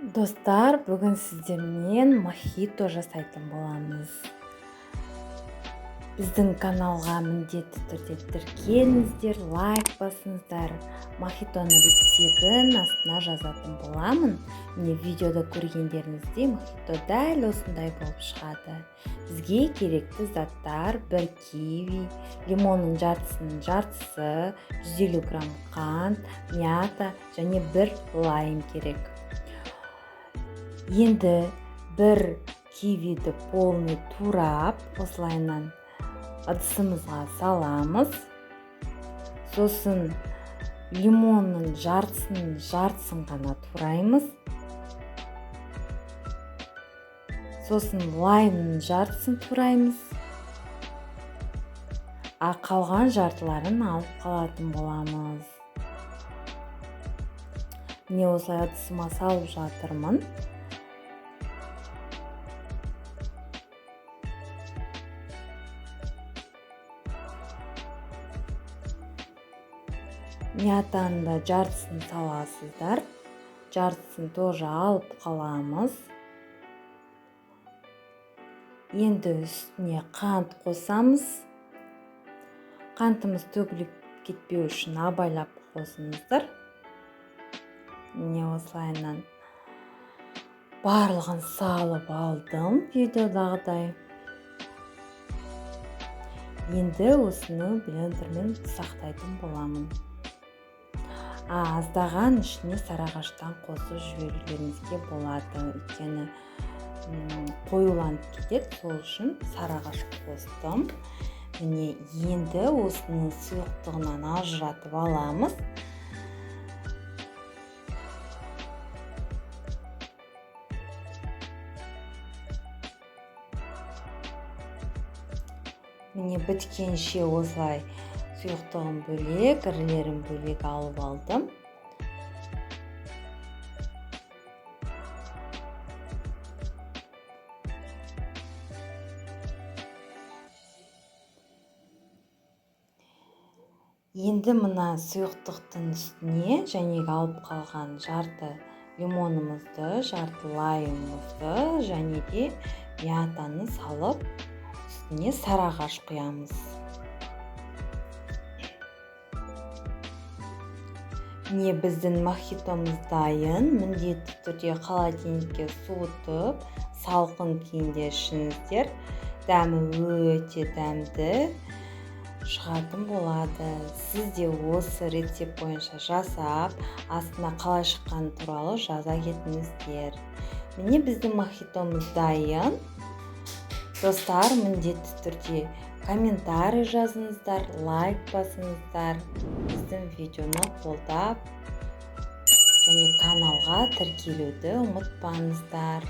Достар, бүгін сіздермен мохито жасайтын боламыз. Біздің каналға міндетті түрде тіркеліңіздер, лайк басыңыздар. Мохитоның рецептін астына жазатын боламын. Міне видеода көргендеріңіздей мохито дәл осындай болып шығады. Бізге керекті заттар: 1 киви, лимонның жартысының жартысы, 150 грамм қант, мята және 1 лайм керек. Енді 1 кивиді полный турап осылайынан ыдысымызға саламыз. Сосын лимонның жартысын ғана тураймыз. Сосын лаймның жартысын тураймыз. Қалған жартыларын алып қалатын боламыз. Міне осылай ыдысыма салып жатырмын. Мятаны да жартысын саласыздар. Жартысын тоже алып қаламыз. Енді үстіне қант қосамыз. Қантымыз төгіліп кетпеу үшін абайлап қосыңыздар. Міне осылайынан барлығын салып алдым видеодағыдай. Енді осыны блендермен сақтайтын боламын. Аздаған ішіне сарағаштан қосып жіберулеріңізге болады, өйткені қоюланып кетеді, сол үшін сарағаш қостым. Міне енді осыны сұйықтығынан ажыратып аламыз. Міне біткенше осылай сұйықтығын бөлек, ірілерін бөлек алып алдым. Енді мына сұйықтықтың үстіне және алып қалған жарты лимонымызды, жарты лаймымызды және де мятаны салып, үстіне сарағаш құямыз. Міне біздің мохитомыз дайын. Міндетті түрде холодильникке суытып, салқын күйінде ішіңіздер. Дәмі өте дәмді шығатын болады. Сіз де осы рецепт бойынша жасап, астына қалай шыққаны туралы жаза кетіңіздер. Міне біздің мохитомыз дайын. Достар, міндетті түрде комментарий жазыңыздар, лайк басыңыздар, біздің видеоны қолдап және каналға тіркелуді ұмытпаңыздар.